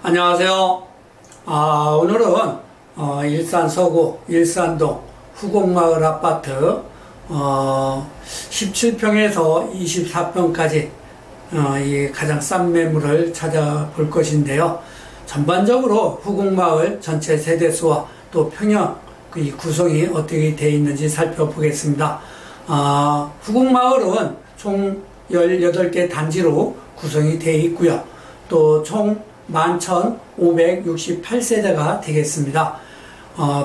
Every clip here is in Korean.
안녕하세요. 오늘은 일산 서구 일산동 후곡마을 아파트 17평에서 24평까지 이 가장 싼 매물을 찾아볼 것인데요. 전반적으로 후곡마을 전체 세대수와 또 평형 이 구성이 어떻게 되어 있는지 살펴보겠습니다. 후곡마을은 총 18개 단지로 구성이 되어 있고요. 또 총 11,568세대가 되겠습니다.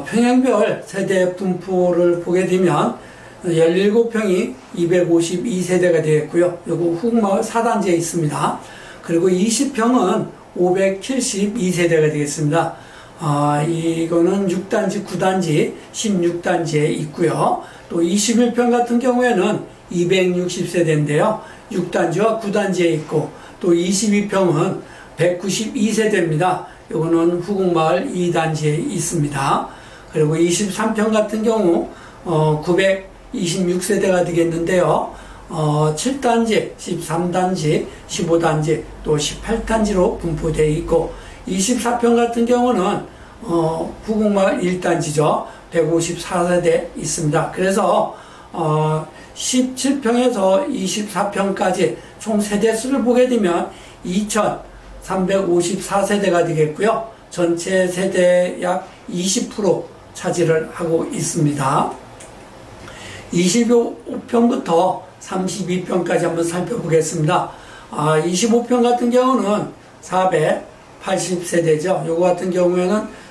평형별 세대 분포를 보게 되면 17평이 252세대가 되겠고요. 요거 후곡마을 4단지에 있습니다. 그리고 20평은 572세대가 되겠습니다. 이거는 6단지, 9단지, 16단지에 있고요. 또 21평 같은 경우에는 260세대인데요. 6단지와 9단지에 있고, 또 22평은 192세대입니다. 요거는 후곡마을 2단지에 있습니다. 그리고 23평 같은 경우 926세대가 되겠는데요. 7단지, 13단지, 15단지, 또 18단지로 분포되어 있고, 24평 같은 경우는 후곡마을 1단지죠. 154세대 있습니다. 그래서 17평에서 24평까지 총 세대수를 보게 되면 2,354세대가 되겠고요. 전체 세대 약 20% 차지를 하고 있습니다. 25평부터 32평까지 한번 살펴보겠습니다. 25평 같은 경우는 480세대죠. 요거 같은 경우에는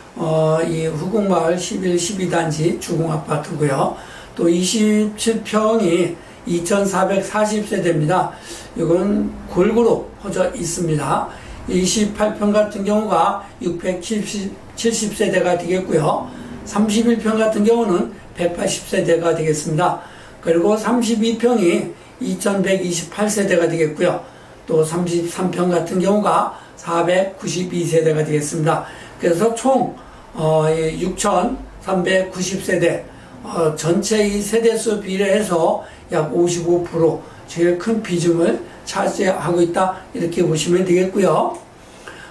이 후곡마을 11, 12단지 주공아파트고요. 또 27평이 2,440세대입니다. 이건 골고루 퍼져 있습니다. 28평 같은 경우가 670세대가 되겠고요. 31평 같은 경우는 180세대가 되겠습니다. 그리고 32평이 2128세대가 되겠고요. 또 33평 같은 경우가 492세대가 되겠습니다. 그래서 총 6,390세대, 전체 이 세대수 비례해서 약 55% 제일 큰 비중을 차지하고 있다, 이렇게 보시면 되겠고요.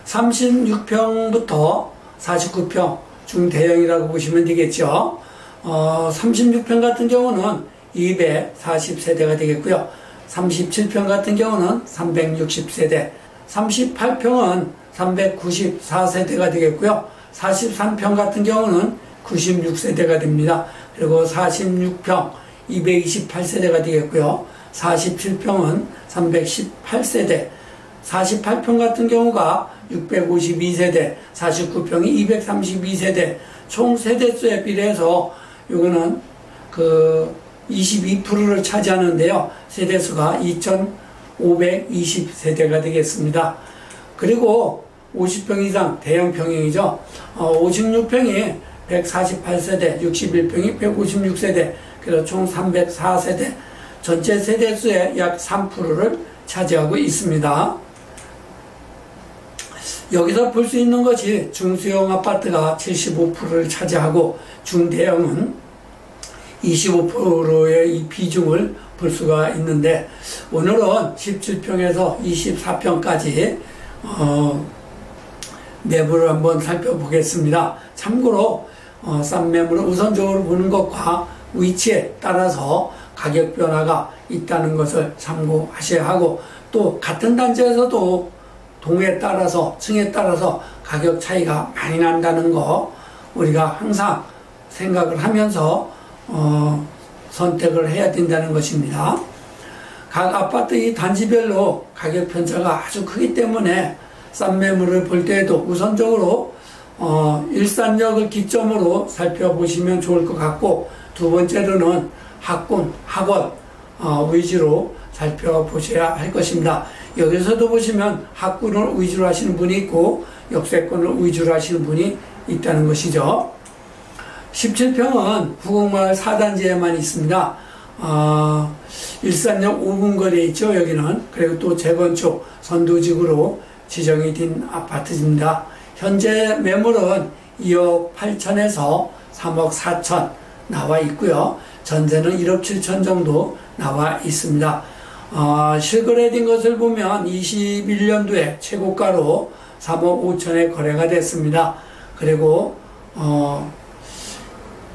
36평부터 49평 중대형이라고 보시면 되겠죠. 36평 같은 경우는 240세대가 되겠고요. 37평 같은 경우는 360세대, 38평은 394세대가 되겠고요. 43평 같은 경우는 96세대가 됩니다. 그리고 46평 228세대가 되겠고요. 47평은 318세대, 48평 같은 경우가 652세대, 49평이 232세대, 총 세대수에 비례해서 요거는 22%를 차지하는데요. 세대수가 2,520세대가 되겠습니다. 그리고 50평 이상 대형 평형이죠. 56평이 148세대, 61평이 156세대, 그래서 총 304세대, 전체 세대수의 약 3%를 차지하고 있습니다. 여기서 볼 수 있는 것이 중소형 아파트가 75%를 차지하고 중대형은 25%의 이 비중을 볼 수가 있는데, 오늘은 17평에서 24평까지 매물을 한번 살펴보겠습니다. 참고로 싼 매물을 우선적으로 보는 것과 위치에 따라서 가격 변화가 있다는 것을 참고하셔야 하고, 또 같은 단지에서도 동에 따라서, 층에 따라서 가격 차이가 많이 난다는 거 우리가 항상 생각을 하면서 선택을 해야 된다는 것입니다. 각 아파트 이 단지별로 가격 편차가 아주 크기 때문에 싼 매물을 볼 때에도 우선적으로 일산역을 기점으로 살펴보시면 좋을 것 같고, 두 번째로는 학군, 학원 위주로 살펴보셔야 할 것입니다. 여기서도 보시면 학군을 위주로 하시는 분이 있고 역세권을 위주로 하시는 분이 있다는 것이죠. 17평은 후곡마을 4단지에만 있습니다. 일산역 5분 거리에 있죠, 여기는. 그리고 또 재건축 선두지구로 지정이 된 아파트입니다. 현재 매물은 2억 8천에서 3억 4천 나와 있고요. 전세는 1억 7천 정도 나와 있습니다. 실거래된 것을 보면 21년도에 최고가로 3억 5천에 거래가 됐습니다. 그리고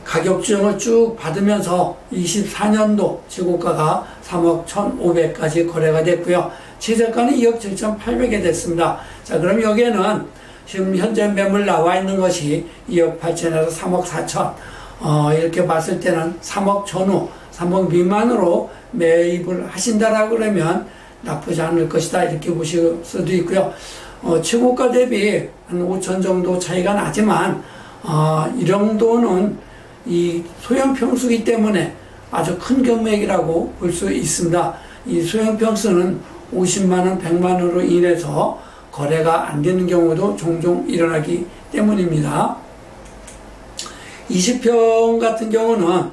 가격 조정을 쭉 받으면서 24년도 최고가가 3억 1,500까지 거래가 됐고요. 최저가는 2억 7,800에 됐습니다. 자, 그럼 여기에는 지금 현재 매물 나와 있는 것이 2억 8천에서 3억 4천. 이렇게 봤을 때는 3억 전후, 3억 미만으로 매입을 하신다라고 그러면 나쁘지 않을 것이다. 이렇게 보실 수도 있고요. 최고가 대비 한 5천 정도 차이가 나지만, 이 정도는 이 소형 평수기 때문에 아주 큰 금액이라고 볼 수 있습니다. 이 소형 평수는 50만원, 100만원으로 인해서 거래가 안 되는 경우도 종종 일어나기 때문입니다. 20평 같은 경우는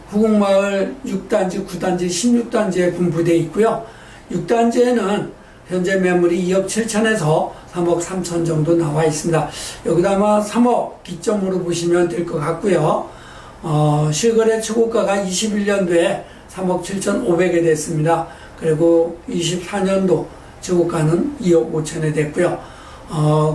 후곡마을 6단지, 9단지, 16단지에 분포되어 있고요. 6단지에는 현재 매물이 2억 7천에서 3억 3천 정도 나와 있습니다. 여기다 아마 3억 기점으로 보시면 될 것 같고요. 실거래 최고가가 21년도에 3억 7,500에 됐습니다. 그리고 24년도 최고가는 2억 5천에 됐고요.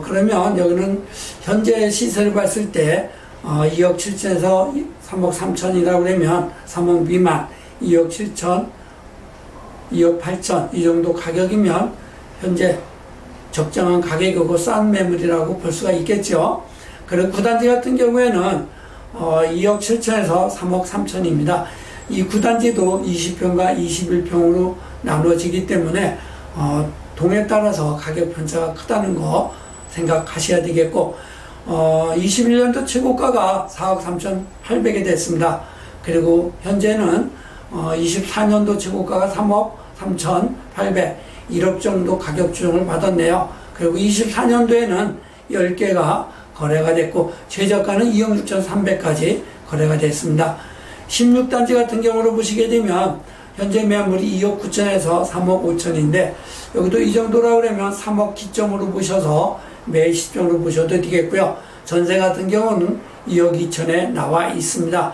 그러면 여기는 현재 시세를 봤을 때 2억 7천에서 3억 3천이라고 그러면 3억 미만 2억 7천, 2억 8천 이 정도 가격이면 현재 적정한 가격이고 싼 매물이라고 볼 수가 있겠죠. 그리고 9단지 같은 경우에는 2억 7천에서 3억 3천입니다. 이 9단지도 20평과 21평으로 나누어지기 때문에 동에 따라서 가격 편차가 크다는 거 생각하셔야 되겠고, 21년도 최고가가 4억 3,800에 됐습니다. 그리고 현재는 24년도 최고가가 3억 3,800, 1억 정도 가격 조정을 받았네요. 그리고 24년도에는 10개가 거래가 됐고 최저가는 2억 6,300까지 거래가 됐습니다. 16단지 같은 경우로 보시게 되면 현재 매물이 2억 9천에서 3억 5천인데 여기도 이 정도라고 그러면 3억 기점으로 보셔서 매일 시점으로 보셔도 되겠고요. 전세 같은 경우는 2억 2천에 나와 있습니다.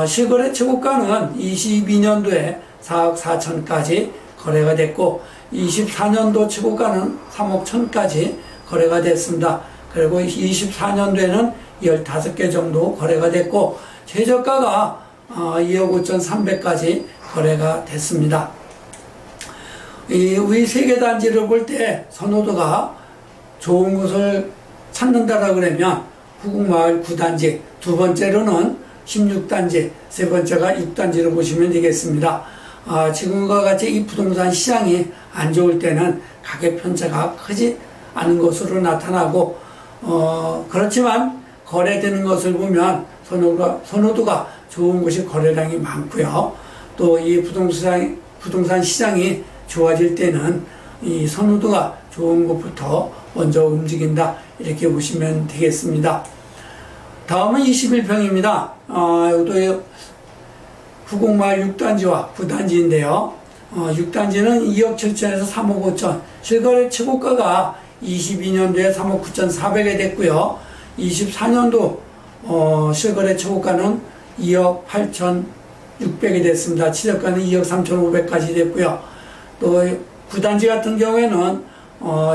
실거래 최고가는 22년도에 4억 4천까지 거래가 됐고 24년도 최고가는 3억 1천까지 거래가 됐습니다. 그리고 24년도에는 15개 정도 거래가 됐고 최저가가 2억 5천 3백까지 거래가 됐습니다. 우리 세개 단지를 볼 때 선호도가 좋은 곳을 찾는다라고 그러면 후곡마을 9단지, 두 번째로는 16단지, 세 번째가 6단지로 보시면 되겠습니다. 지금과 같이 이 부동산 시장이 안 좋을 때는 가격 편차가 크지 않은 것으로 나타나고 그렇지만 거래되는 것을 보면 선호도가 좋은 곳이 거래량이 많고요. 또 이 부동산 시장이 좋아질 때는 이 선호도가 좋은 곳부터 먼저 움직인다 이렇게 보시면 되겠습니다. 다음은 21평입니다. 이것도 후곡마을 6단지와 9단지인데요. 6단지는 2억 7천에서 3억 5천, 실거래 최고가가 22년도에 3억 9천 4백에 됐고요. 24년도 실거래 최고가는 2억 8천 6백이 됐습니다. 최저가는 2억 3천 5백까지 됐고요. 또 9단지 같은 경우에는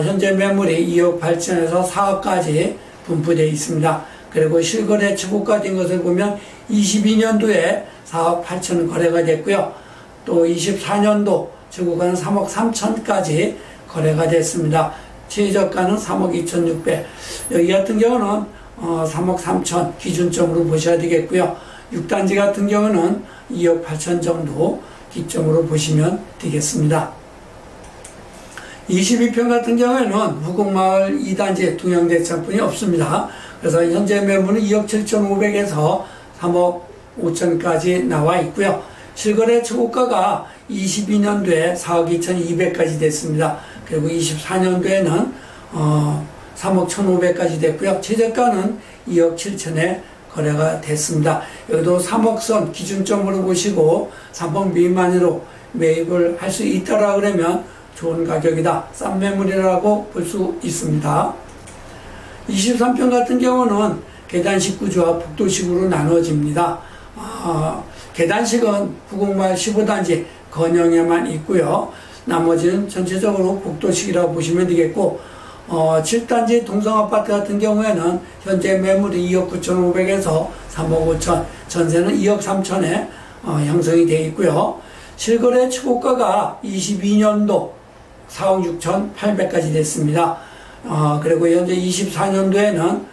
현재 매물이 2억 8천에서 4억까지 분포되어 있습니다. 그리고 실거래 최고가 된 것을 보면 22년도에 4억 8천 거래가 됐고요. 또 24년도 최고가는 3억 3천까지 거래가 됐습니다. 최저가는 3억 2,600. 여기 같은 경우는 3억 3천 기준점으로 보셔야 되겠고요. 6단지 같은 경우는 2억 8천 정도 기점으로 보시면 되겠습니다. 22평 같은 경우에는 후곡마을 2단지 동양대창뿐이 없습니다. 그래서 현재 매물은 2억 7,500에서 3억 5천까지 나와 있고요. 실거래 최고가가 22년도에 4억 2,200까지 됐습니다. 그리고 24년도에는 3억 1,500까지 됐고요. 최저가는 2억 7천에 거래가 됐습니다. 여기도 3억선 기준점으로 보시고 3억 미만으로 매입을 할 수 있다라 그러면 좋은 가격이다, 싼 매물이라고 볼 수 있습니다. 23평 같은 경우는 계단식 구조와 복도식으로 나눠집니다. 계단식은 후곡마을 15단지 건영에만 있고요. 나머지는 전체적으로 복도식이라고 보시면 되겠고 7단지 동성아파트 같은 경우에는 현재 매물이 2억 9,500에서 3억 5천, 전세는 2억 3천에 형성이 되어 있고요. 실거래 최고가가 22년도 4억 6,800까지 됐습니다. 그리고 현재 24년도에는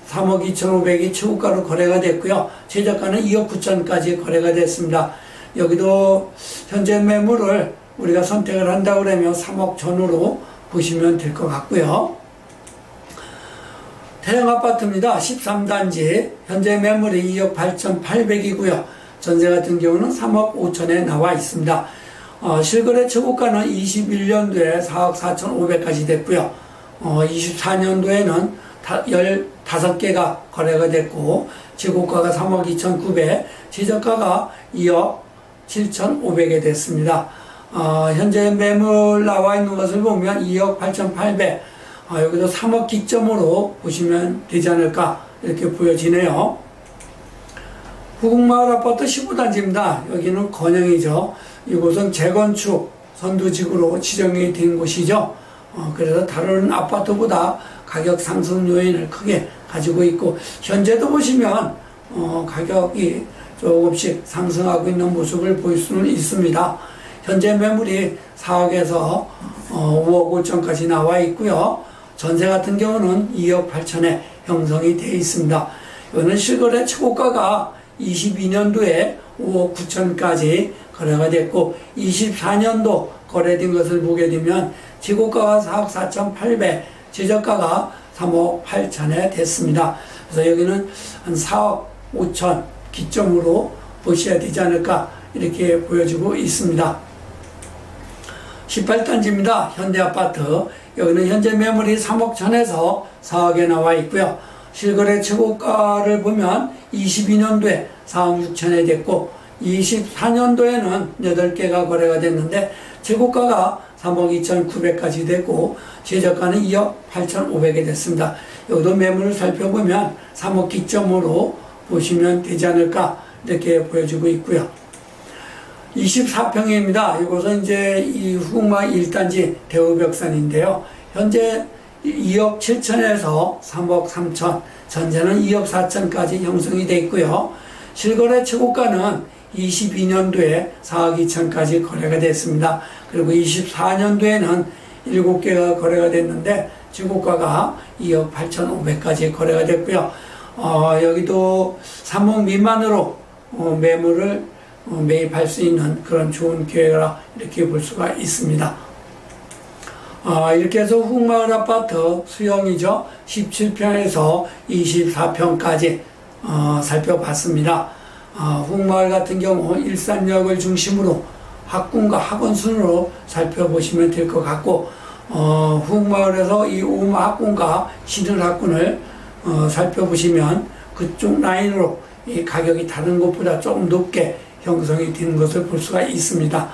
3억 2,500이 최고가로 거래가 됐고요. 최저가는 2억 9천까지 거래가 됐습니다. 여기도 현재 매물을 우리가 선택을 한다고 그러면 3억 전후로 보시면 될 것 같고요. 태양아파트입니다. 13단지 현재 매물이 2억 8,800이고요. 전세 같은 경우는 3억 5천에 나와 있습니다. 실거래 최고가는 21년도에 4억 4,500까지 됐고요. 24년도에는 15개가 거래가 됐고 최고가가 3억 2,900, 최저가가 2억 7,500에 됐습니다. 현재 매물 나와 있는 것을 보면 2억 8,800, 여기도 3억 기점으로 보시면 되지 않을까 이렇게 보여지네요. 후궁마을 아파트 15단지입니다. 여기는 건영이죠. 이곳은 재건축 선두지구로 지정이 된 곳이죠. 그래서 다른 아파트보다 가격 상승 요인을 크게 가지고 있고, 현재도 보시면 가격이 조금씩 상승하고 있는 모습을 볼 수는 있습니다. 현재 매물이 4억에서 5억 5천까지 나와 있고요. 전세 같은 경우는 2억 8천에 형성이 되어 있습니다. 이거는 실거래 최고가가 22년도에 5억 9천까지 거래가 됐고 24년도 거래된 것을 보게 되면 최고가가 4억 4,800, 최저가가 3억 8천에 됐습니다. 그래서 여기는 한 4억 5천 기점으로 보셔야 되지 않을까 이렇게 보여지고 있습니다. 18단지입니다. 현대아파트. 여기는 현재 매물이 3억 천에서 4억에 나와 있고요. 실거래 최고가를 보면 22년도에 4억 6천에 됐고 24년도에는 8개가 거래가 됐는데 최고가가 3억 2,900까지 됐고 최저가는 2억 8,500에 됐습니다. 여기도 매물을 살펴보면 3억 기점으로 보시면 되지 않을까 이렇게 보여지고 있고요. 24평입니다. 이곳은 이제 이 후궁마을 1단지 대우벽산인데요. 현재 2억 7천에서 3억 3천, 전세는 2억 4천까지 형성이 되어 있고요. 실거래 최고가는 22년도에 4억 2천까지 거래가 됐습니다. 그리고 24년도에는 7개가 거래가 됐는데 최고가가 2억 8,500까지 거래가 됐고요. 여기도 3억 미만으로 매물을 매입할 수 있는 그런 좋은 기회라 이렇게 볼 수가 있습니다. 이렇게 해서 후궁마을 아파트 수용이죠. 17평에서 24평까지 살펴봤습니다. 후궁마을 같은 경우 일산역을 중심으로 학군과 학원 순으로 살펴보시면 될 것 같고, 후궁마을에서 이 오마 학군과 신을 학군을 살펴보시면 그쪽 라인으로 이 가격이 다른 곳보다 조금 높게 형성이 되는 것을 볼 수가 있습니다.